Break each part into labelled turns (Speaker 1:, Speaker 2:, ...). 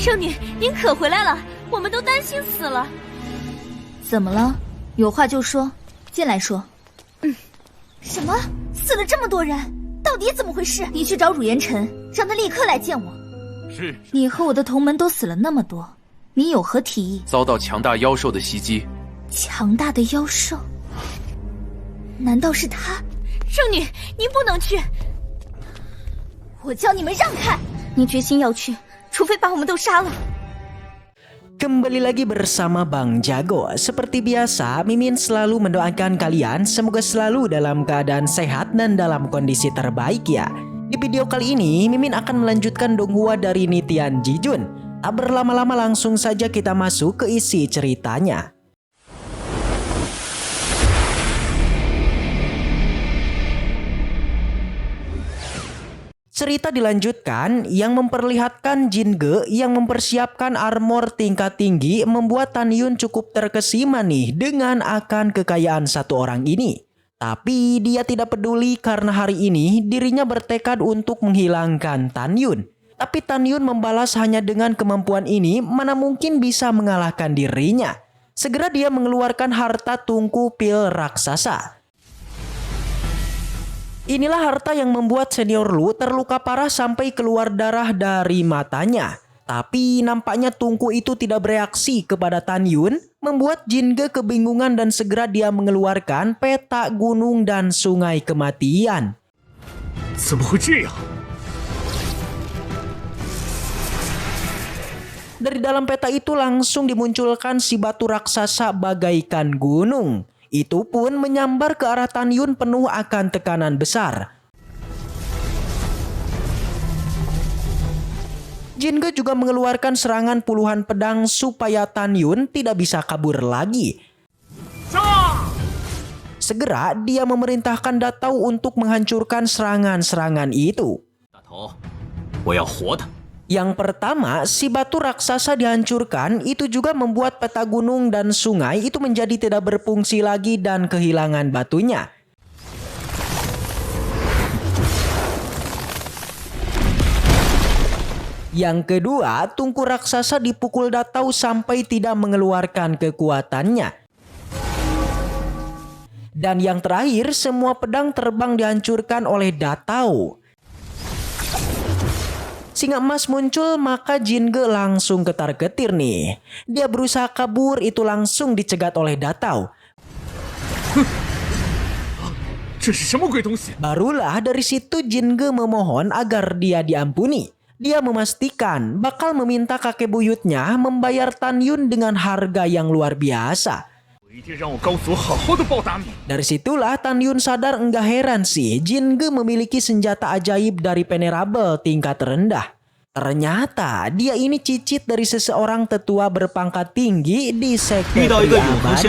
Speaker 1: 圣女，您可回来了，我们都担心死了。
Speaker 2: 怎么了？有话就说，进来说。
Speaker 3: 什么？死了这么多人，到底怎么回事？
Speaker 2: 你去找汝烟尘，让他立刻来见我。
Speaker 4: 是。
Speaker 2: 你和我的同门都死了那么多，你有何提议？
Speaker 4: 遭到强大妖兽的袭击。
Speaker 2: 强大的妖兽？难道是他？
Speaker 1: 圣女，您不能去。
Speaker 3: 我叫你们让开！
Speaker 1: 你决心要去，除非把我们都杀了。
Speaker 5: Kembali lagi bersama Bang Jago. Seperti biasa, Mimin selalu mendoakan kalian semoga selalu dalam keadaan sehat dan dalam kondisi terbaik ya. Di video kali ini, Mimin akan melanjutkan Donghua dari Nitian Jijun. Tak berlama-lama langsung saja kita masuk ke isi ceritanya. Cerita dilanjutkan yang memperlihatkan Jinge yang mempersiapkan armor tingkat tinggi membuat Tan Yun cukup terkesima nih dengan akan kekayaan satu orang ini. Tapi dia tidak peduli karena hari ini dirinya bertekad untuk menghilangkan Tan Yun. Tapi Tan Yun membalas hanya dengan kemampuan ini mana mungkin bisa mengalahkan dirinya. Segera dia mengeluarkan harta tungku pil raksasa. Inilah harta yang membuat Senior Lu terluka parah sampai keluar darah dari matanya. Tapi nampaknya tungku itu tidak bereaksi kepada Tan Yun, membuat Jinge kebingungan dan segera dia mengeluarkan peta gunung dan sungai kematian. Dari dalam peta itu langsung dimunculkan si batu raksasa bagaikan gunung. Itu pun menyambar ke arah Tan Yun penuh akan tekanan besar. Jinge juga mengeluarkan serangan puluhan pedang supaya Tan Yun tidak bisa kabur lagi. Segera dia memerintahkan Datau untuk menghancurkan serangan-serangan itu. Yang pertama, si batu raksasa dihancurkan, itu juga membuat peta gunung dan sungai itu menjadi tidak berfungsi lagi dan kehilangan batunya. Yang kedua, tungku raksasa dipukul Datau sampai tidak mengeluarkan kekuatannya. Dan yang terakhir, semua pedang terbang dihancurkan oleh Datau. Singa emas muncul, maka Jinge langsung ketar-ketir nih. Dia berusaha kabur, itu langsung dicegat oleh Datau. Barulah dari situ Jinge memohon agar dia diampuni. Dia memastikan bakal meminta kakek buyutnya membayar Tan Yun dengan harga yang luar biasa. Dari situlah Tan Yun sadar, enggak heran sih Jinge memiliki senjata ajaib dari Venerable tingkat rendah. Ternyata dia ini cicit dari seseorang tetua berpangkat tinggi di sekte abadi.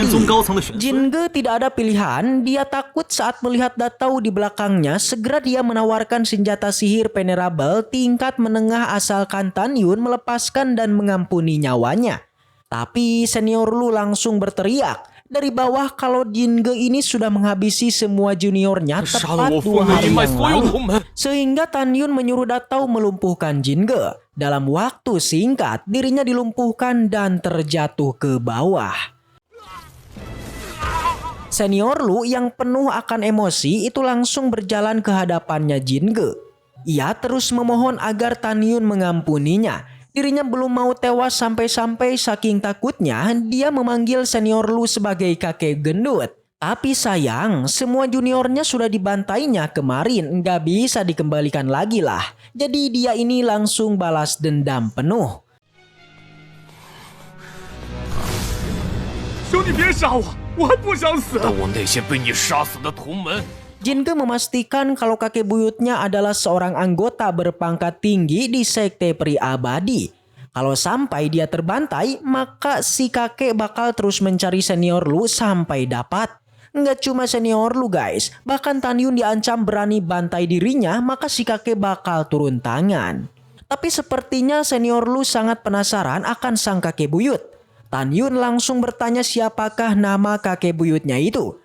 Speaker 5: Jinge tidak ada pilihan, dia takut saat melihat Datau di belakangnya. Segera dia menawarkan senjata sihir Venerable tingkat menengah asalkan Tan Yun melepaskan dan mengampuni nyawanya. Tapi Senior Lu langsung berteriak dari bawah kalau Jinge ini sudah menghabisi semua juniornya tepat 2 hari yang lalu. Sehingga Tan Yun menyuruh Datau melumpuhkan Jinge. Dalam waktu singkat dirinya dilumpuhkan dan terjatuh ke bawah. Senior Lu yang penuh akan emosi itu langsung berjalan ke hadapannya Jinge. Ia terus memohon agar Tan Yun mengampuninya. Dirinya belum mau tewas sampai-sampai saking takutnya dia memanggil Senior Lu sebagai kakek gendut. Tapi sayang, semua juniornya sudah dibantainya kemarin, nggak bisa dikembalikan lagi lah. Jadi dia ini langsung balas dendam penuh. Jinge memastikan kalau kakek buyutnya adalah seorang anggota berpangkat tinggi di sekte peri abadi. Kalau sampai dia terbantai, maka si kakek bakal terus mencari Senior Lu sampai dapat. Nggak cuma Senior Lu guys, bahkan Tan Yun diancam berani bantai dirinya, maka si kakek bakal turun tangan. Tapi sepertinya Senior Lu sangat penasaran akan sang kakek buyut. Tan Yun langsung bertanya siapakah nama kakek buyutnya itu.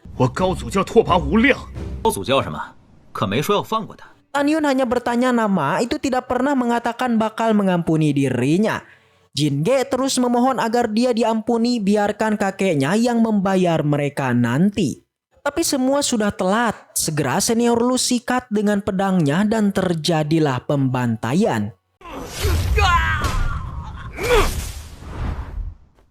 Speaker 5: Tan Yun hanya bertanya nama, itu tidak pernah mengatakan bakal mengampuni dirinya. Jinge terus memohon agar dia diampuni, biarkan kakeknya yang membayar mereka nanti. Tapi semua sudah telat. Segera senior Lu sikat dengan pedangnya dan terjadilah pembantaian.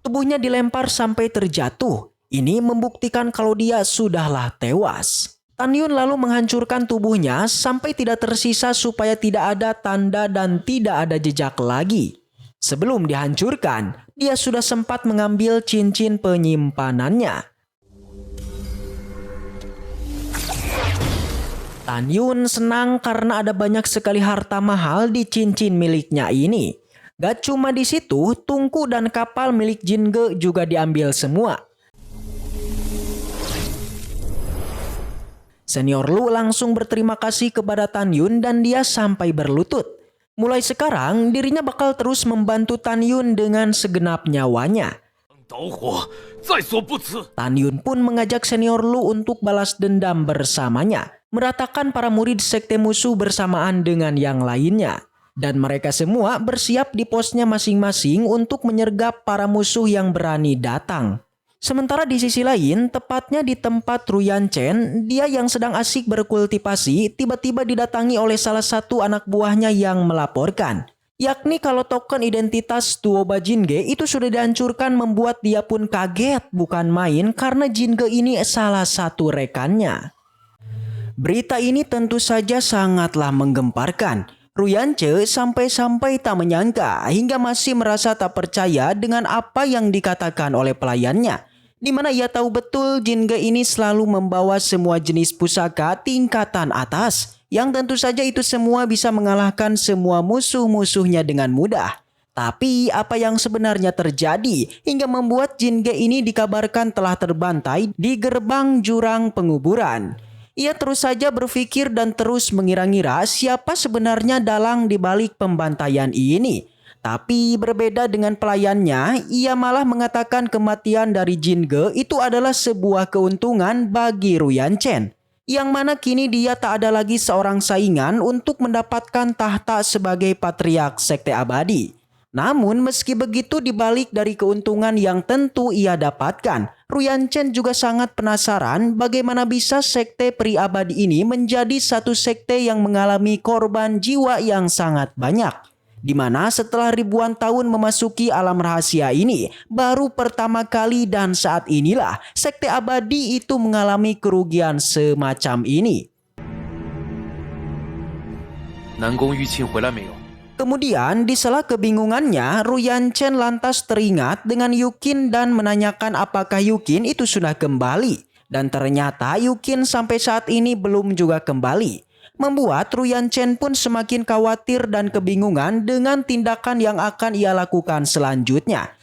Speaker 5: Tubuhnya dilempar sampai terjatuh. Ini membuktikan kalau dia sudahlah tewas. Tan Yun lalu menghancurkan tubuhnya sampai tidak tersisa supaya tidak ada tanda dan tidak ada jejak lagi. Sebelum dihancurkan, dia sudah sempat mengambil cincin penyimpanannya. Tan Yun senang karena ada banyak sekali harta mahal di cincin miliknya ini. Gak cuma di situ, tungku dan kapal milik Jinge juga diambil semua. Senior Lu langsung berterima kasih kepada Tan Yun dan dia sampai berlutut. Mulai sekarang dirinya bakal terus membantu Tan Yun dengan segenap nyawanya. Tan Yun pun mengajak senior Lu untuk balas dendam bersamanya, meratakan para murid sekte musuh bersamaan dengan yang lainnya. Dan mereka semua bersiap di posnya masing-masing untuk menyergap para musuh yang berani datang. Sementara di sisi lain, tepatnya di tempat Ruyan Chen, dia yang sedang asik berkultivasi, tiba-tiba didatangi oleh salah satu anak buahnya yang melaporkan. Yakni kalau token identitas Tuoba Jinge itu sudah dihancurkan, membuat dia pun kaget bukan main karena Jinge ini salah satu rekannya. Berita ini tentu saja sangatlah menggemparkan. Ruyan Chen sampai-sampai tak menyangka hingga masih merasa tak percaya dengan apa yang dikatakan oleh pelayannya. Di mana ia tahu betul Jinge ini selalu membawa semua jenis pusaka tingkatan atas. Yang tentu saja itu semua bisa mengalahkan semua musuh-musuhnya dengan mudah. Tapi apa yang sebenarnya terjadi hingga membuat Jinge ini dikabarkan telah terbantai di gerbang jurang penguburan? Ia terus saja berpikir dan terus mengira-ngira siapa sebenarnya dalang di balik pembantaian ini. Tapi berbeda dengan pelayannya, ia malah mengatakan kematian dari Jinge itu adalah sebuah keuntungan bagi Ruyan Chen. Yang mana kini dia tak ada lagi seorang saingan untuk mendapatkan tahta sebagai patriark sekte abadi. Namun meski begitu, dibalik dari keuntungan yang tentu ia dapatkan, Ruyan Chen juga sangat penasaran bagaimana bisa sekte peri abadi ini menjadi satu sekte yang mengalami korban jiwa yang sangat banyak. Di mana setelah ribuan tahun memasuki alam rahasia ini, baru pertama kali dan saat inilah sekte abadi itu mengalami kerugian semacam ini. Kemudian di sela kebingungannya, Ruyan Chen lantas teringat dengan Yukin dan menanyakan apakah Yukin itu sudah kembali. Dan ternyata Yukin sampai saat ini belum juga kembali. Membuat Ruyan Chen pun semakin khawatir dan kebingungan dengan tindakan yang akan ia lakukan selanjutnya.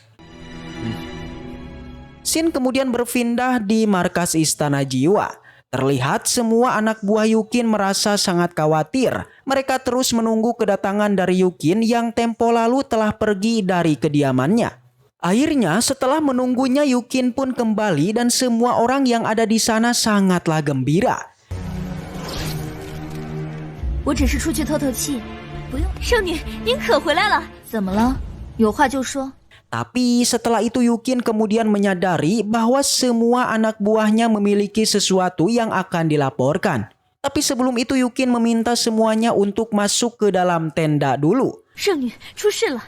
Speaker 5: Scene kemudian berpindah di markas Istana Jiwa. Terlihat semua anak buah Yukin merasa sangat khawatir. Mereka terus menunggu kedatangan dari Yukin yang tempo lalu telah pergi dari kediamannya. Akhirnya setelah menunggunya, Yukin pun kembali dan semua orang yang ada di sana sangatlah gembira.
Speaker 3: 我只是出去透透气，不用。
Speaker 1: 圣女，您可回来了？
Speaker 3: 怎么了？有话就说。
Speaker 5: Tapi setelah itu Yukin kemudian menyadari bahwa semua anak buahnya memiliki sesuatu yang akan dilaporkan. Tapi sebelum itu Yukin meminta semuanya untuk masuk ke dalam tenda dulu.
Speaker 1: 圣女，出事了。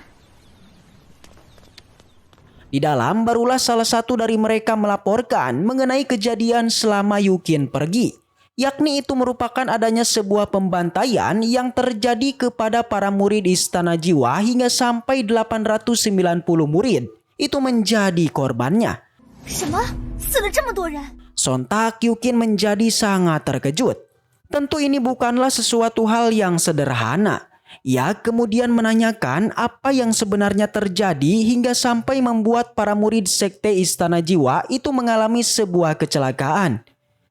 Speaker 5: Di dalam barulah salah satu dari mereka melaporkan mengenai kejadian selama Yukin pergi. Yakni itu merupakan adanya sebuah pembantaian yang terjadi kepada para murid Istana Jiwa hingga sampai 890 murid itu menjadi korbannya.
Speaker 3: 什么？死了这么多人？
Speaker 5: Sontak Yukin menjadi sangat terkejut. Tentu ini bukanlah sesuatu hal yang sederhana. Ia kemudian menanyakan apa yang sebenarnya terjadi hingga sampai membuat para murid sekte Istana Jiwa itu mengalami sebuah kecelakaan.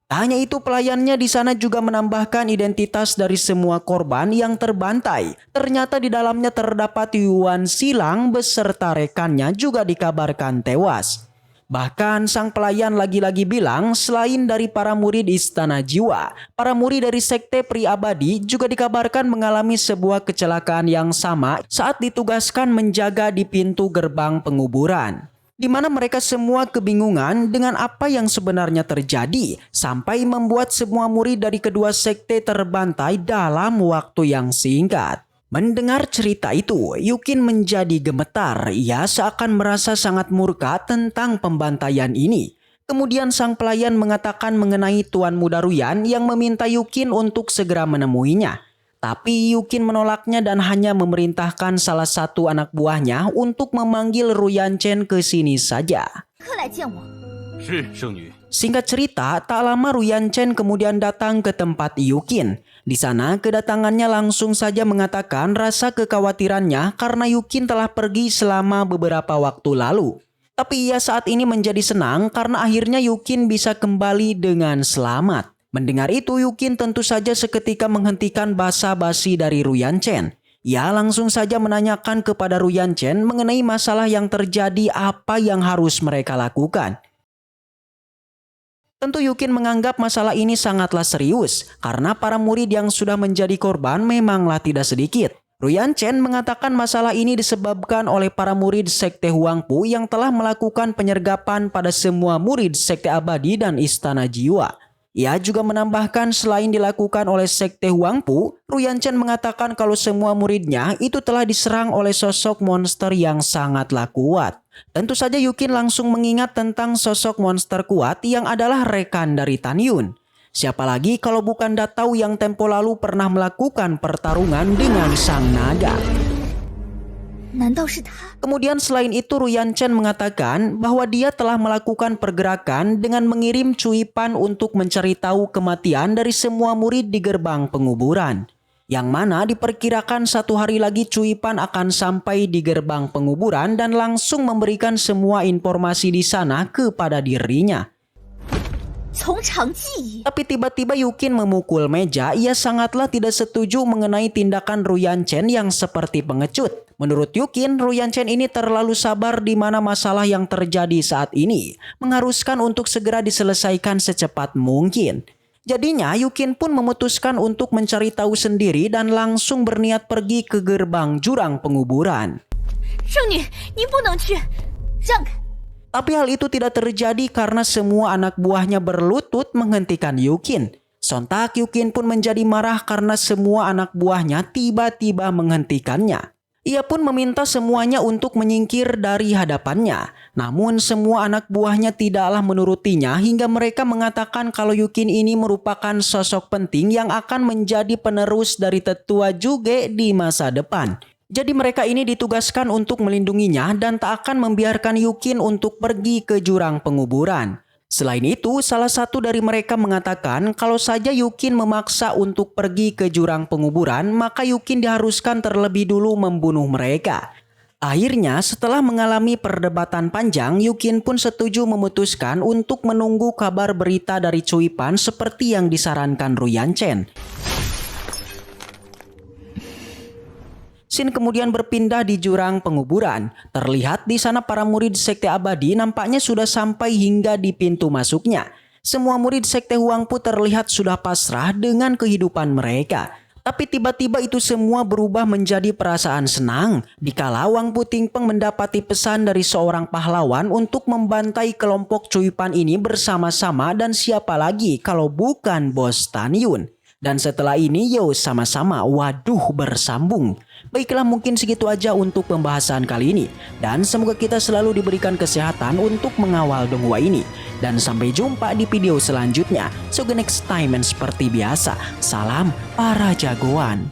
Speaker 5: Tak hanya itu, pelayannya di sana juga menambahkan identitas dari semua korban yang terbantai. Ternyata di dalamnya terdapat Yuan Silang beserta rekannya juga dikabarkan tewas. Bahkan sang pelayan lagi-lagi bilang selain dari para murid Istana Jiwa, para murid dari Sekte Peri Abadi juga dikabarkan mengalami sebuah kecelakaan yang sama saat ditugaskan menjaga di pintu gerbang penguburan. Di mana mereka semua kebingungan dengan apa yang sebenarnya terjadi sampai membuat semua murid dari kedua sekte terbantai dalam waktu yang singkat. Mendengar cerita itu, Yukin menjadi gemetar. Ia seakan merasa sangat murka tentang pembantaian ini. Kemudian sang pelayan mengatakan mengenai Tuan Muda Ruyan yang meminta Yukin untuk segera menemuinya. Tapi Yukin menolaknya dan hanya memerintahkan salah satu anak buahnya untuk memanggil Ruyan Chen ke sini saja. Singkat cerita, tak lama Ruyan Chen kemudian datang ke tempat Yukin. Di sana kedatangannya langsung saja mengatakan rasa kekhawatirannya karena Yukin telah pergi selama beberapa waktu lalu. Tapi ia saat ini menjadi senang karena akhirnya Yukin bisa kembali dengan selamat. Mendengar itu, Yukin tentu saja seketika menghentikan basa-basi dari Ruyan Chen. Ia langsung saja menanyakan kepada Ruyan Chen mengenai masalah yang terjadi, apa yang harus mereka lakukan. Tentu Yukin menganggap masalah ini sangatlah serius karena para murid yang sudah menjadi korban memanglah tidak sedikit. Ruyan Chen mengatakan masalah ini disebabkan oleh para murid Sekte Huangpu yang telah melakukan penyergapan pada semua murid Sekte Abadi dan Istana Jiwa. Ia juga menambahkan selain dilakukan oleh Sekte Huangpu, Ruyan Chen mengatakan kalau semua muridnya itu telah diserang oleh sosok monster yang sangatlah kuat. Tentu saja Yukin langsung mengingat tentang sosok monster kuat yang adalah rekan dari Tan Yun. Siapa lagi kalau bukan Datau yang tempo lalu pernah melakukan pertarungan dengan sang naga. Kemudian selain itu Ruyan Chen mengatakan bahwa dia telah melakukan pergerakan dengan mengirim cuipan untuk mencari tahu kematian dari semua murid di gerbang penguburan. Yang mana diperkirakan 1 hari lagi cuipan akan sampai di gerbang penguburan dan langsung memberikan semua informasi di sana kepada dirinya. Tapi tiba-tiba Yukin memukul meja. Ia sangatlah tidak setuju mengenai tindakan Ruyan Chen yang seperti pengecut. Menurut Yukin, Ruyan Chen ini terlalu sabar di mana masalah yang terjadi saat ini mengharuskan untuk segera diselesaikan secepat mungkin. Jadinya Yukin pun memutuskan untuk mencari tahu sendiri dan langsung berniat pergi ke gerbang jurang penguburan. Tapi hal itu tidak terjadi karena semua anak buahnya berlutut menghentikan Yukin. Sontak Yukin pun menjadi marah karena semua anak buahnya tiba-tiba menghentikannya. Ia pun meminta semuanya untuk menyingkir dari hadapannya. Namun semua anak buahnya tidaklah menurutinya hingga mereka mengatakan kalau Yukin ini merupakan sosok penting yang akan menjadi penerus dari tetua Juge di masa depan. Jadi mereka ini ditugaskan untuk melindunginya dan tak akan membiarkan Yukin untuk pergi ke jurang penguburan. Selain itu, salah satu dari mereka mengatakan kalau saja Yukin memaksa untuk pergi ke jurang penguburan, maka Yukin diharuskan terlebih dulu membunuh mereka. Akhirnya, setelah mengalami perdebatan panjang, Yukin pun setuju memutuskan untuk menunggu kabar berita dari Cuipan seperti yang disarankan Ruyan Chen. Scene kemudian berpindah di jurang penguburan. Terlihat di sana para murid Sekte Abadi nampaknya sudah sampai hingga di pintu masuknya. Semua murid Sekte Huangpu terlihat sudah pasrah dengan kehidupan mereka. Tapi tiba-tiba itu semua berubah menjadi perasaan senang dikala Wangpu Tingpeng mendapati pesan dari seorang pahlawan untuk membantai kelompok Cuipan ini bersama-sama, dan siapa lagi kalau bukan Bos Tan Yun. Dan setelah ini yo sama-sama waduh bersambung. Baiklah, mungkin segitu aja untuk pembahasan kali ini. Dan semoga kita selalu diberikan kesehatan untuk mengawal donghua ini. Dan sampai jumpa di video selanjutnya. So the next time, and seperti biasa, salam para jagoan.